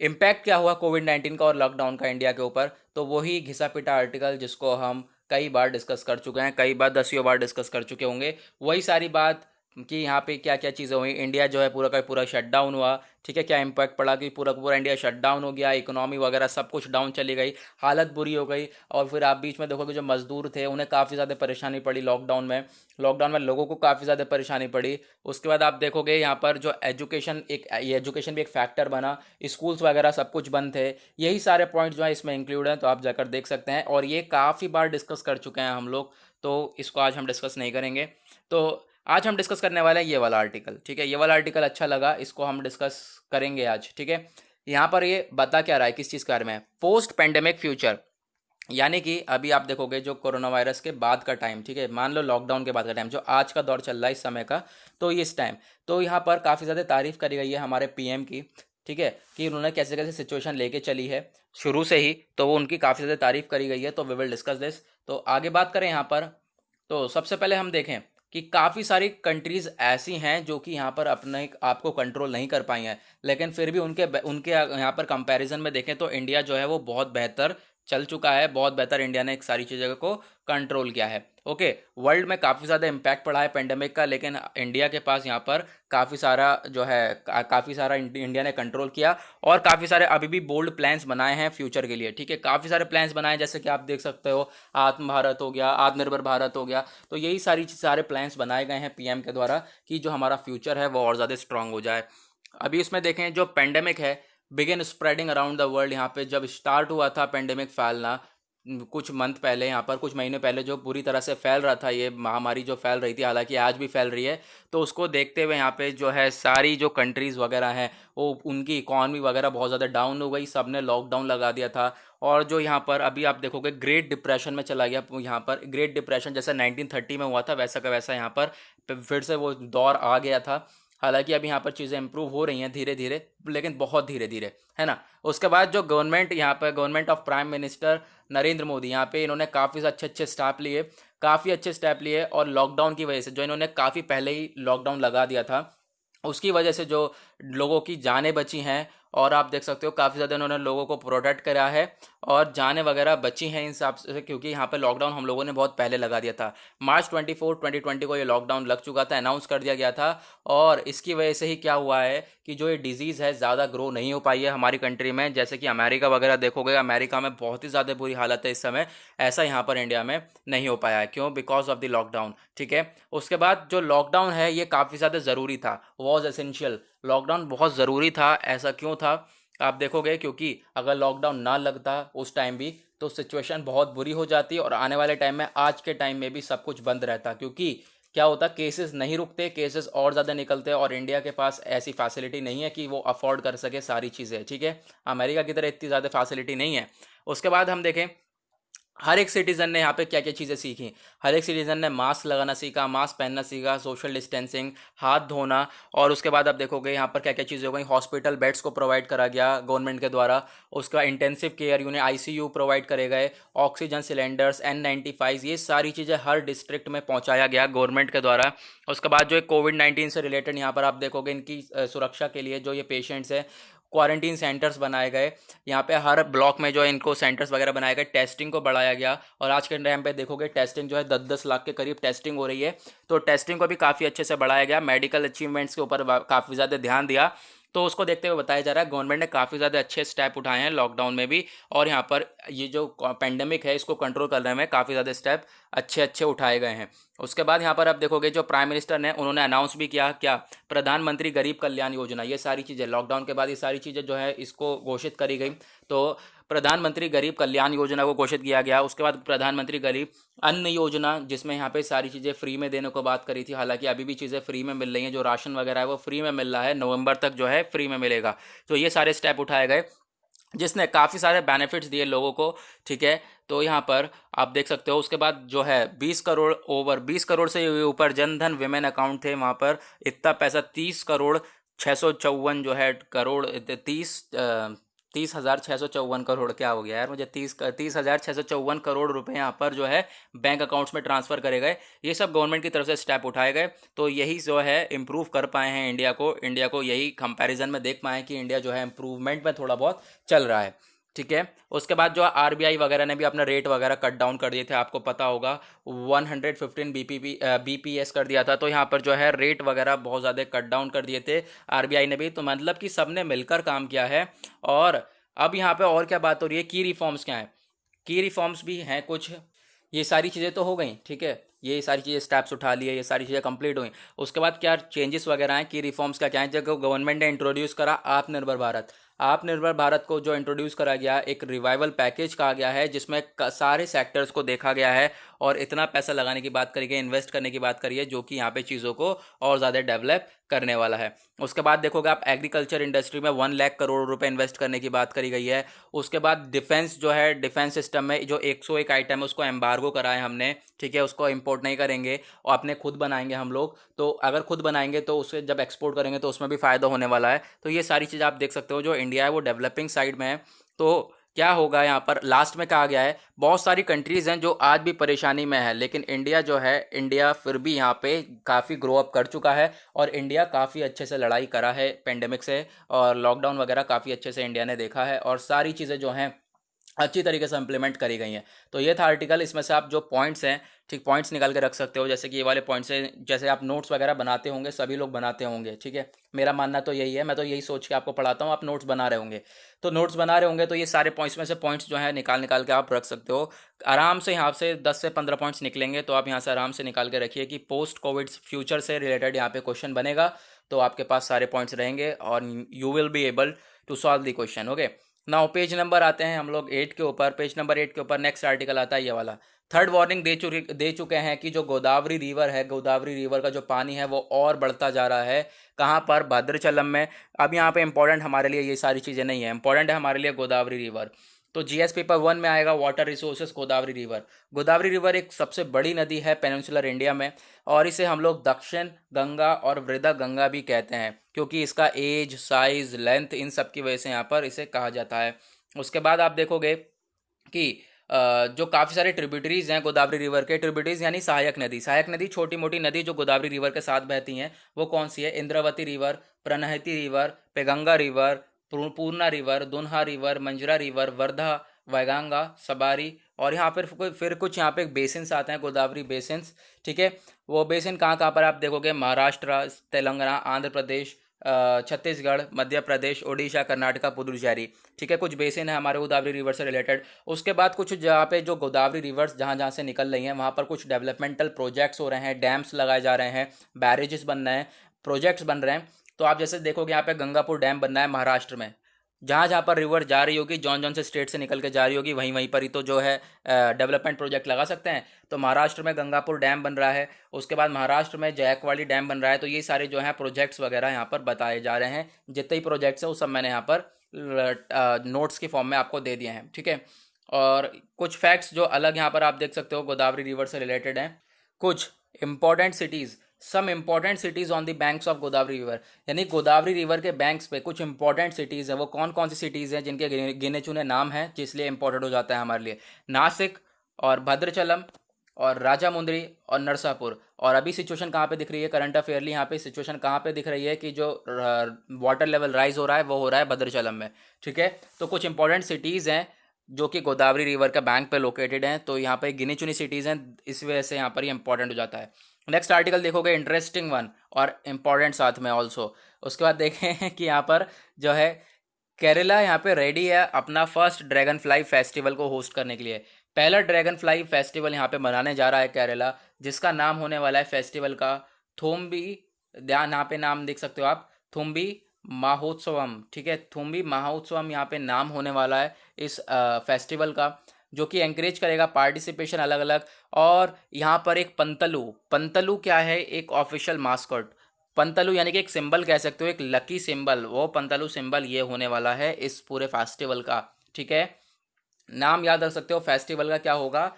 इम्पैक्ट क्या हुआ कोविड-19 का और लॉकडाउन का इंडिया के ऊपर, तो वही घिसा पिटा आर्टिकल जिसको हम कई बार डिस्कस कर चुके हैं, कई बार दसियों बार डिस्कस कर चुके होंगे। वही सारी बात कि यहाँ पे क्या क्या चीज़ें हुई, इंडिया जो है पूरा का पूरा शट डाउन हुआ। ठीक है, क्या इम्पैक्ट पड़ा कि पूरा का पूरा इंडिया शट डाउन हो गया, इकोनॉमी वगैरह सब कुछ डाउन चली गई, हालत बुरी हो गई। और फिर आप बीच में देखोगे जो मजदूर थे उन्हें काफ़ी ज़्यादा परेशानी पड़ी लॉकडाउन में लोगों को काफ़ी ज़्यादा परेशानी पड़ी। उसके बाद आप देखोगे यहाँ पर जो एजुकेशन भी एक फैक्टर बना, स्कूल्स वगैरह सब कुछ बंद थे। यही सारे पॉइंट जो है इसमें इंक्लूड हैं, तो आप जाकर देख सकते हैं, और ये काफ़ी बार डिस्कस कर चुके हैं हम लोग, तो इसको आज हम डिस्कस नहीं करेंगे। तो आज हम डिस्कस करने वाले हैं ये वाला आर्टिकल। ठीक है, ये वाला आर्टिकल अच्छा लगा, इसको हम डिस्कस करेंगे आज। ठीक है, यहाँ पर ये बता क्या रहा है, किस चीज़ के बारे में? पोस्ट पेंडेमिक फ्यूचर, यानी कि अभी आप देखोगे जो कोरोना वायरस के बाद का टाइम, ठीक है, मान लो लॉकडाउन के बाद का टाइम, जो आज का दौर चल रहा है इस समय का, तो इस टाइम तो यहाँ पर काफ़ी ज़्यादा तारीफ करी गई है हमारे पीएम की। ठीक है, कि उन्होंने कैसे कैसे सिचुएशन लेके चली है शुरू से ही, तो वो उनकी काफ़ी ज़्यादा तारीफ करी गई है। तो वी विल डिस्कस दिस। तो आगे बात करें यहाँ पर, तो सबसे पहले हम देखें कि काफ़ी सारी कंट्रीज़ ऐसी हैं जो कि यहाँ पर अपने आप को कंट्रोल नहीं कर पाई हैं, लेकिन फिर भी उनके उनके यहाँ पर कंपैरिजन में देखें तो इंडिया जो है वो बहुत बेहतर चल चुका है, बहुत बेहतर इंडिया ने एक सारी चीज़ों को कंट्रोल किया है। ओके, वर्ल्ड में काफ़ी ज़्यादा इम्पैक्ट पड़ा है पेंडेमिक का, लेकिन इंडिया के पास यहाँ पर काफ़ी सारा जो है काफ़ी सारा इंडिया ने कंट्रोल किया, और काफ़ी सारे अभी भी बोल्ड प्लान्स बनाए हैं फ्यूचर के लिए। ठीक है, काफ़ी सारे प्लान्स बनाए, जैसे कि आप देख सकते हो आत्म भारत हो गया, आत्मनिर्भर भारत हो गया। तो यही सारे प्लान्स बनाए गए हैं पीएम के द्वारा कि जो हमारा फ्यूचर है वो और ज़्यादा स्ट्रांग हो जाए। अभी इसमें देखें जो पेंडेमिक है, begin spreading around the world, यहाँ पे जब स्टार्ट हुआ था पेंडेमिक फैलना, कुछ मंथ पहले, यहाँ पर कुछ महीने पहले जो पूरी तरह से फैल रहा था, ये महामारी जो फैल रही थी, हालांकि आज भी फैल रही है, तो उसको देखते हुए यहाँ पे जो है सारी जो कंट्रीज़ वगैरह हैं वो उनकी इकॉनमी वगैरह बहुत ज़्यादा डाउन हो गई, सब ने लॉकडाउन लगा दिया था। और जो यहाँ पर अभी आप देखोगे ग्रेट डिप्रेशन में चला गया, यहाँ पर ग्रेट डिप्रेशन जैसे 1930 में हुआ था वैसा का वैसा यहाँ पर फिर से वो दौर आ गया था। हालांकि अभी यहाँ पर चीज़ें इंप्रूव हो रही हैं धीरे धीरे, लेकिन बहुत धीरे धीरे, है ना। उसके बाद जो गवर्नमेंट यहाँ पर, government of prime minister Narendra Modi, यहाँ पे इन्होंने काफ़ी अच्छे अच्छे स्टेप लिए, काफ़ी अच्छे स्टेप लिए। और लॉकडाउन की वजह से, जो इन्होंने काफ़ी पहले ही लॉकडाउन लगा दिया था, उसकी वजह से जो लोगों की जानें बची हैं, और आप देख सकते हो काफ़ी ज़्यादा इन्होंने लोगों को प्रोटेक्ट करा है, और जानें वगैरह बची हैं इन हिसाब से, क्योंकि यहाँ पे लॉकडाउन हम लोगों ने बहुत पहले लगा दिया था। मार्च 24 2020 को ये लॉकडाउन लग चुका था, अनाउंस कर दिया गया था। और इसकी वजह से ही क्या हुआ है कि जो ये डिजीज़ है ज़्यादा ग्रो नहीं हो पाई है हमारी कंट्री में। जैसे कि अमेरिका वगैरह देखोगे, अमेरिका में बहुत ही ज़्यादा बुरी हालत है इस समय, ऐसा यहाँ पर इंडिया में नहीं हो पाया है। क्यों? बिकॉज ऑफ द लॉकडाउन, ठीक है। उसके बाद जो लॉकडाउन है ये काफ़ी ज़्यादा ज़रूरी था, वॉज एसेंशियल। लॉकडाउन बहुत ज़रूरी था। ऐसा क्यों था आप देखोगे, क्योंकि अगर लॉकडाउन ना लगता उस टाइम भी, तो सिचुएशन बहुत बुरी हो जाती, और आने वाले टाइम में, आज के टाइम में भी सब कुछ बंद रहता। क्योंकि क्या होता, केसेस नहीं रुकते, केसेस और ज़्यादा निकलते, और इंडिया के पास ऐसी फैसिलिटी नहीं है कि वो अफोर्ड कर सके सारी चीज़ें, ठीक है। अमेरिका की तरह इतनी ज़्यादा फैसिलिटी नहीं है। उसके बाद हम देखें हर एक सिटीज़न ने यहाँ पे क्या क्या चीज़ें सीखी। हर एक सिटीज़न ने मास्क लगाना सीखा, मास्क पहनना सीखा, सोशल डिस्टेंसिंग, हाथ धोना। और उसके बाद आप देखोगे यहाँ पर क्या क्या चीज़ें हो गई। हॉस्पिटल बेड्स को प्रोवाइड करा गया गवर्नमेंट के द्वारा। उसके बाद intensive care unit, ICU provide करे गए, ऑक्सीजन सिलेंडर्स, N95, ये सारी चीज़ें हर डिस्ट्रिक्ट में पहुँचाया गया गवर्नमेंट के द्वारा। उसके बाद जो कोविड-19 से रिलेटेड यहाँ पर आप देखोगे, इनकी सुरक्षा के लिए जो ये पेशेंट्स हैं, क्वारंटीन सेंटर्स बनाए गए। यहाँ पे हर ब्लॉक में जो इनको सेंटर्स वगैरह बनाए गए, टेस्टिंग को बढ़ाया गया। और आज के टाइम पे देखोगे टेस्टिंग जो है 10-10 लाख के करीब टेस्टिंग हो रही है। तो टेस्टिंग को भी काफ़ी अच्छे से बढ़ाया गया। मेडिकल अचीवमेंट्स के ऊपर काफ़ी ज़्यादा ध्यान दिया। तो उसको देखते हुए बताया जा रहा है गवर्नमेंट ने काफ़ी ज़्यादा अच्छे स्टेप उठाए हैं लॉकडाउन में भी। और यहाँ पर ये जो पेंडेमिक है इसको कंट्रोल करने में काफ़ी ज़्यादा स्टेप अच्छे अच्छे उठाए गए हैं। उसके बाद यहाँ पर आप देखोगे जो प्राइम मिनिस्टर ने, उन्होंने अनाउंस भी किया क्या, प्रधानमंत्री गरीब कल्याण योजना। ये सारी चीज़ें लॉकडाउन के बाद, ये सारी चीज़ें जो है इसको घोषित करी गई। तो प्रधानमंत्री गरीब कल्याण योजना को घोषित किया गया। उसके बाद प्रधानमंत्री गरीब अन्न योजना, जिसमें यहाँ पे सारी चीज़ें फ्री में देने को बात करी थी। हालांकि अभी भी चीज़ें फ्री में मिल रही हैं, जो राशन वगैरह है वो फ्री में मिल रहा है, नवंबर तक जो है फ्री में मिलेगा। तो ये सारे स्टेप उठाए गए, जिसने काफ़ी सारे बेनिफिट्स दिए लोगों को, ठीक है। तो यहाँ पर आप देख सकते हो। उसके बाद जो है 20 करोड़, ओवर 20 करोड़ से ऊपर जनधन विमेन अकाउंट थे वहाँ पर। इतना पैसा 30 करोड़ 654 जो है करोड़, 30,654 करोड़, क्या हो गया यार मुझे, 30,654 करोड़ रुपए यहाँ पर जो है बैंक अकाउंट्स में ट्रांसफ़र करे गए। ये सब गवर्नमेंट की तरफ से स्टेप उठाए गए। तो यही जो है इम्प्रूव कर पाए हैं इंडिया को यही कंपैरिजन में देख पाए कि इंडिया जो है इम्प्रूवमेंट में थोड़ा बहुत चल रहा है, ठीक है। उसके बाद जो आरबीआई वगैरह ने भी अपना रेट वगैरह कट डाउन कर दिए थे, आपको पता होगा 115 बीपीएस कर दिया था। तो यहाँ पर जो है रेट वगैरह बहुत ज़्यादा कट डाउन कर दिए थे आरबीआई ने भी। तो मतलब कि सब ने मिलकर काम किया है। और अब यहाँ पे और क्या बात हो रही है, की रिफॉर्म्स क्या है, की रिफॉर्म्स भी हैं कुछ। ये सारी चीज़ें तो हो गई, ठीक है, ये सारी चीज़ें स्टेप्स उठा लिए, ये सारी चीज़ें कंप्लीट हुई। उसके बाद क्या चेंजेस वगैरह हैं, की रिफॉर्म्स का क्या है, जब गवर्नमेंट ने इंट्रोड्यूस करा आत्मनिर्भर भारत। आत्मनिर्भर भारत को जो इंट्रोड्यूस करा गया, एक रिवाइवल पैकेज कहा गया है, जिसमें सारे सेक्टर्स को देखा गया है, और इतना पैसा लगाने की बात करी गई, इन्वेस्ट करने की बात करी है, जो कि यहाँ पे चीज़ों को और ज़्यादा डेवलप करने वाला है। उसके बाद देखोगे आप एग्रीकल्चर इंडस्ट्री में 1 लाख करोड़ रुपए इन्वेस्ट करने की बात करी गई है। उसके बाद डिफेंस जो है, डिफेंस सिस्टम में जो 101 आइटम है उसको एम्बार्गो कराए हमने, ठीक है, उसको इंपोर्ट नहीं करेंगे और अपने खुद बनाएंगे हम लोग। तो अगर खुद बनाएंगे तो उसे जब एक्सपोर्ट करेंगे तो उसमें भी फ़ायदा होने वाला है। तो ये सारी चीज़ आप देख सकते हो, जो इंडिया है वो डेवलपिंग साइड में है। तो क्या होगा, यहाँ पर लास्ट में कहा गया है बहुत सारी कंट्रीज़ हैं जो आज भी परेशानी में है, लेकिन इंडिया जो है, इंडिया फिर भी यहाँ पे काफ़ी ग्रो अप कर चुका है, और इंडिया काफ़ी अच्छे से लड़ाई करा है पेंडेमिक से, और लॉकडाउन वगैरह काफ़ी अच्छे से इंडिया ने देखा है, और सारी चीज़ें जो हैं अच्छी तरीके से इंप्लीमेंट करी गई हैं। तो ये था आर्टिकल, इसमें से आप जो पॉइंट्स हैं, ठीक, पॉइंट्स निकाल के रख सकते हो। जैसे कि ये वाले पॉइंट्स हैं, जैसे आप नोट्स वगैरह बनाते होंगे, सभी लोग बनाते होंगे, ठीक है। मेरा मानना तो यही है, मैं तो यही सोच के आपको पढ़ाता हूँ, आप नोट्स बना रहे होंगे। तो नोट्स बना रहे होंगे तो ये सारे पॉइंट्स में से पॉइंट्स जो है निकाल निकाल के आप रख सकते हो आराम से। यहाँ से 10 से 15 पॉइंट्स निकलेंगे, तो आप यहाँ से आराम से निकाल के रखिए कि पोस्ट कोविड फ्यूचर से रिलेटेड यहाँ पे क्वेश्चन बनेगा, तो आपके पास सारे पॉइंट्स रहेंगे और you will be able to solve the question. Okay, now page number आते हैं हम लोग 8 के ऊपर। पेज नंबर 8 के ऊपर नेक्स्ट आर्टिकल आता है ये वाला। थर्ड वार्निंग दे चुके हैं कि जो गोदावरी रिवर है, गोदावरी रिवर का जो पानी है वो और बढ़ता जा रहा है। कहाँ पर? भद्राचलम में। अब यहाँ पे इंपॉर्टेंट हमारे लिए ये सारी चीज़ें नहीं है, इंपॉर्टेंट है हमारे लिए गोदावरी रिवर। तो जीएस पेपर 1 में आएगा water resources Godavari river. Godavari river एक सबसे बड़ी नदी है पेनिनसुलर इंडिया में, और इसे हम लोग दक्षिण गंगा और वृद्धा गंगा भी कहते हैं, क्योंकि इसका एज, साइज, लेंथ, इन सब की वजह से यहाँ पर इसे कहा जाता है। उसके बाद आप देखोगे कि जो काफ़ी सारे ट्रिब्यूटरीज हैं गोदावरी रिवर के, ट्रिब्यूटरीज यानी सहायक नदी छोटी मोटी नदी जो गोदावरी रिवर के साथ बहती हैं, वो कौन सी है? इंद्रावती रिवर, प्रणहती रिवर, पेगंगा रिवर, पूर्णा river, दुन्हा river, Manjra river, Wardha, वैगांगा, सबारी, और यहाँ पर फिर कुछ यहाँ पे बेसिन्स आते हैं, गोदावरी बेसिन्स। ठीक है, वो बेसिन कहाँ कहाँ पर आप देखोगे? महाराष्ट्र, तेलंगाना, आंध्र प्रदेश, छत्तीसगढ़, मध्य प्रदेश, ओडिशा, कर्नाटका, पुदुचेरी। ठीक है, कुछ बेसिन है हमारे गोदावरी रिवर से रिलेटेड। उसके बाद कुछ जहाँ पे जो गोदावरी रिवर्स जहाँ जहाँ से निकल रही हैं वहाँ पर कुछ डेवलपमेंटल प्रोजेक्ट्स हो रहे हैं, डैम्स लगाए जा रहे हैं, बैरेजेस बन रहे हैं, प्रोजेक्ट्स बन रहे हैं। तो आप जैसे देखोगे यहाँ पे गंगापुर डैम बन रहा है महाराष्ट्र में। जहाँ जहाँ पर रिवर जा रही होगी, जौन जौन से स्टेट से निकल के जा रही होगी, वहीं वहीं पर ही तो जो है डेवलपमेंट प्रोजेक्ट लगा सकते हैं। तो महाराष्ट्र में गंगापुर डैम बन रहा है, उसके बाद महाराष्ट्र में जायकवाड़ी डैम बन रहा है। तो ये सारे जो हैं प्रोजेक्ट्स वगैरह यहाँ पर बताए जा रहे हैं। जितने ही प्रोजेक्ट्स हैं वो सब मैंने यहाँ पर नोट्स की फॉर्म में आपको दे दिए हैं। ठीक है, और कुछ फैक्ट्स जो अलग यहाँ पर आप देख सकते हो गोदावरी रिवर से रिलेटेड हैं। कुछ important cities, some important cities on the banks of Godavari river, यानी गोदावरी रिवर के बैंक्स पे कुछ इंपॉर्टेंट सिटीज़ हैं। वो कौन कौन सी सिटीज़ हैं जिनके गिने चुने नाम हैं, जिसलिए इंपॉर्टेंट हो जाता है हमारे लिए? नासिक और भद्रचलम और राजामुंद्री और नरसापुर। और अभी सिचुएशन कहाँ पे दिख रही है करंट अफेयरली? यहाँ पे सिचुएशन कहाँ पे दिख रही है कि जो वाटर लेवल राइज हो रहा है वो हो रहा है भद्रचलम में। ठीक है, तो कुछ इंपॉर्टेंट सिटीज़ हैं जो कि गोदावरी रिवर का बैंक पे लोकेटेड हैं। तो यहाँ पे गिनी चुनी सिटीज़ हैं, इस वजह से यहाँ पर ये इंपॉर्टेंट हो जाता है। नेक्स्ट आर्टिकल देखोगे, इंटरेस्टिंग वन और इम्पॉर्टेंट साथ में ऑल्सो। उसके बाद देखें कि यहाँ पर जो है केरला यहाँ पे रेडी है अपना फर्स्ट ड्रैगन फ्लाई फेस्टिवल को होस्ट करने के लिए। पहला ड्रैगन फ्लाई फेस्टिवल यहाँ पे मनाने जा रहा है केरला, जिसका नाम होने वाला है फेस्टिवल का थुम्बी। ध्यान, यहाँ पे नाम देख सकते हो आप, थुम्बी महोत्सवम। ठीक है, थुम्बी महोत्सवम यहाँ पे नाम होने वाला है इस फेस्टिवल का, जो कि एंकरेज करेगा पार्टिसिपेशन अलग अलग। और यहाँ पर एक पंतलू, पंतलू क्या है? एक ऑफिशियल मास्कॉट। पंतलू यानी कि एक सिंबल कह सकते हो, एक लकी सिंबल, वो पंतलू सिंबल ये होने वाला है इस पूरे फेस्टिवल का। ठीक है, नाम याद रख सकते हो फेस्टिवल का क्या होगा?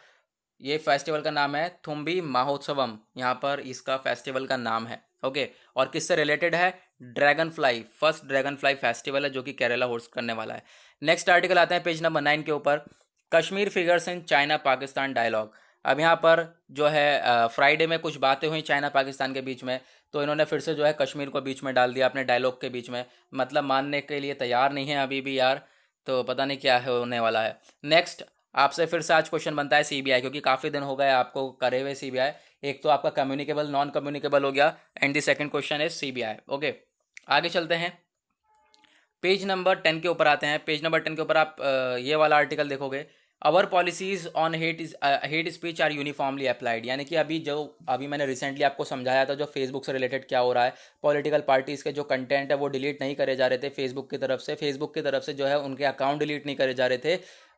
ये फेस्टिवल का नाम है थुम्बी महोत्सवम, यहाँ पर इसका फेस्टिवल का नाम है। ओके, और किससे रिलेटेड है? Dragon fly, first dragon fly festival है जो कि केरला होस्ट करने वाला है। नेक्स्ट आर्टिकल आते हैं पेज नंबर 9 के ऊपर, Kashmir figures in China Pakistan dialogue. अब यहाँ पर जो है फ्राइडे में कुछ बातें हुई चाइना पाकिस्तान के बीच में, तो इन्होंने फिर से जो है कश्मीर को बीच में डाल दिया अपने डायलॉग के बीच में। मतलब मानने के लिए तैयार नहीं है अभी भी यार, तो पता नहीं क्या होने वाला है। नेक्स्ट आपसे फिर से आज क्वेश्चन बनता है सीबीआई, क्योंकि काफ़ी दिन हो गए आपको करे हुए सीबीआई। एक तो आपका कम्युनिकेबल, नॉन कम्युनिकेबल हो गया, and the second question is CBI. Okay, आगे चलते हैं, पेज नंबर 10 के ऊपर आते हैं। पेज नंबर 10 के ऊपर आप ये वाला आर्टिकल देखोगे, our policies on hate speech are uniformly applied. यानी कि अभी मैंने रिसेंटली आपको समझाया था जो फेसबुक से रिलेटेड क्या हो रहा है, पॉलिटिकल पार्टीज़ के जो कंटेंट है वो डिलीट नहीं करे जा रहे थे फेसबुक की तरफ से, जो है उनके अकाउंट डिलीट नहीं करे जा रहे थे।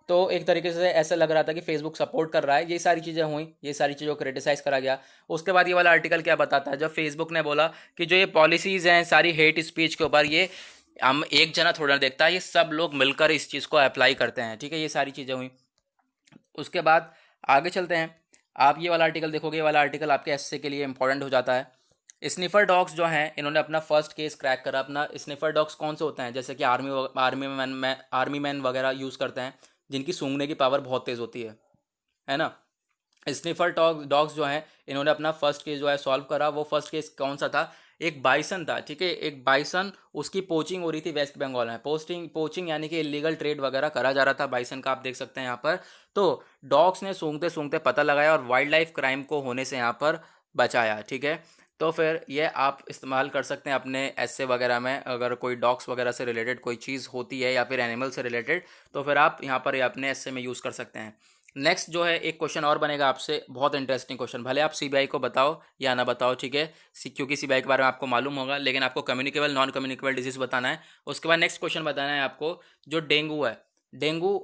तो एक तरीके से ऐसा लग रहा था कि फेसबुक सपोर्ट कर रहा है। ये सारी चीज़ें हुई, ये सारी चीज़ों को क्रिटिसाइज़ करा गया। उसके बाद ये वाला आर्टिकल क्या बताता है, जब फेसबुक ने बोला कि जो ये पॉलिसीज़ हैं सारी हेट स्पीच के ऊपर, ये हम एक जना थोड़ा ना देखता है, ये सब लोग मिलकर इस चीज़ को अप्लाई करते हैं। ठीक है, ये सारी चीज़ें हुई। उसके बाद आगे चलते हैं, आप ये वाला आर्टिकल देखोगे, ये वाला आर्टिकल आपके एसए के लिए इंपॉर्टेंट हो जाता है। स्निफर डॉग्स जो हैं इन्होंने अपना फर्स्ट केस क्रैक करा। अपना स्निफर डॉग्स कौन से होते हैं? जैसे कि आर्मी मैन वगैरह यूज़ करते हैं, जिनकी सूंघने की पावर बहुत तेज़ होती है ना। स्निफर डॉग्स जो हैं इन्होंने अपना फर्स्ट केस जो है सॉल्व करा। वो फर्स्ट केस कौन सा था? एक बाइसन था। ठीक है, एक बाइसन, उसकी पोचिंग हो रही थी वेस्ट बंगाल में। पोचिंग यानी कि इलीगल ट्रेड वगैरह करा जा रहा था बाइसन का, आप देख सकते हैं यहाँ पर। तो डॉग्स ने सूंघते सूंघते पता लगाया और वाइल्ड लाइफ क्राइम को होने से यहाँ पर बचाया। ठीक है, तो फिर ये आप इस्तेमाल कर सकते हैं अपने एस्से वगैरह में। अगर कोई डॉग्स वगैरह से रिलेटेड कोई चीज़ होती है या फिर एनिमल से रिलेटेड, तो फिर आप यहाँ पर ये अपने एस्से में यूज़ कर सकते हैं। नेक्स्ट जो है एक क्वेश्चन और बनेगा आपसे, बहुत इंटरेस्टिंग क्वेश्चन, भले आप सीबीआई को बताओ या ना बताओ। ठीक है, क्योंकि सीबीआई के बारे में आपको मालूम होगा, लेकिन आपको कम्युनिकेबल नॉन कम्युनिकेबल डिजीज़ बताना है। उसके बाद नेक्स्ट क्वेश्चन बताना है आपको, जो डेंगू है, डेंगू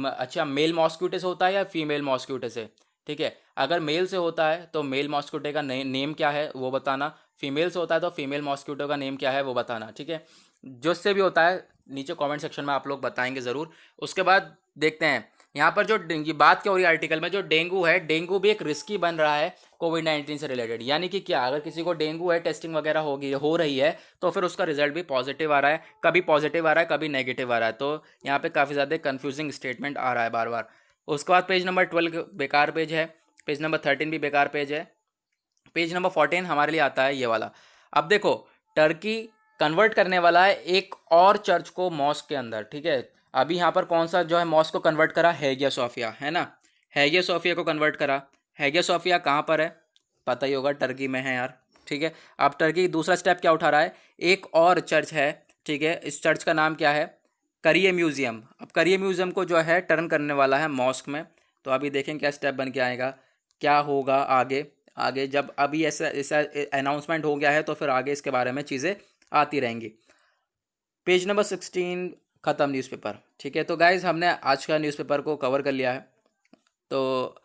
अच्छा मेल मॉस्क्यूटो से होता है या फीमेल मॉस्क्यूटो से? ठीक है, अगर मेल से होता है तो मेल मॉस्क्यूटो का नेम क्या है वो बताना, फीमेल से होता है तो फीमेल मॉस्क्यूटो का नेम क्या है वो बताना। ठीक है, जिससे भी होता है नीचे कमेंट सेक्शन में आप लोग बताएंगे ज़रूर। उसके बाद देखते हैं यहाँ पर जो ये बात क्या हो रही है आर्टिकल में, जो डेंगू है, डेंगू भी एक रिस्की बन रहा है कोविड-19 से रिलेटेड। यानी कि क्या, अगर किसी को डेंगू है, टेस्टिंग वगैरह हो रही है, तो फिर उसका रिजल्ट भी पॉजिटिव आ रहा है, कभी पॉजिटिव आ रहा है, कभी नेगेटिव आ रहा है। तो यहाँ पे काफ़ी ज़्यादा कंफ्यूजिंग स्टेटमेंट आ रहा है बार बार। उसके बाद पेज नंबर 12 बेकार पेज है, पेज नंबर 13 भी बेकार पेज है, पेज नंबर 14 हमारे लिए आता है ये वाला। अब देखो, टर्की कन्वर्ट करने वाला है एक और चर्च को मॉस्क के अंदर, ठीक है। अभी यहाँ पर कौन सा जो है मॉस्क को कन्वर्ट करा, हैगिया सोफिया, है ना, हैगिया सोफिया को कन्वर्ट करा। हैगिया सोफिया कहाँ पर है, पता ही होगा, टर्की में है यार, ठीक है। अब टर्की दूसरा स्टेप क्या उठा रहा है, एक और चर्च है, ठीक है, इस चर्च का नाम क्या है, करिए म्यूजियम। अब करिए म्यूजियम को जो है टर्न करने वाला है मॉस्क में। तो अभी देखें क्या स्टेप बन के आएगा, क्या होगा आगे। आगे जब अभी ऐसा ऐसा अनाउंसमेंट हो गया है तो फिर आगे इसके बारे में चीज़ें आती रहेंगी। पेज नंबर 16 ख़त्म न्यूज़पेपर, ठीक है। तो गाइज़ हमने आज का न्यूज़पेपर को कवर कर लिया है। तो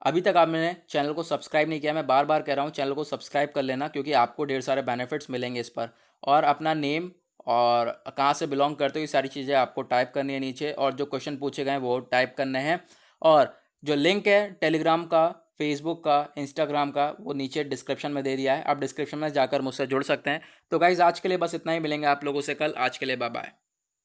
अभी तक आपने चैनल को सब्सक्राइब नहीं किया, मैं बार बार कह रहा हूँ चैनल को सब्सक्राइब कर लेना, क्योंकि आपको ढेर सारे बेनिफिट्स मिलेंगे इस पर। और अपना नेम और कहाँ से बिलोंग करते हो ये सारी चीज़ें आपको टाइप करनी है नीचे, और जो क्वेश्चन पूछे गए हैं वो टाइप करने हैं। और जो लिंक है टेलीग्राम का, फेसबुक का, इंस्टाग्राम का, वो नीचे डिस्क्रिप्शन में दे दिया है, आप डिस्क्रिप्शन में जाकर मुझसे जुड़ सकते हैं। तो गाइज़ आज के लिए बस इतना ही, मिलेंगे आप लोगों से कल। आज के लिए बाय बाय।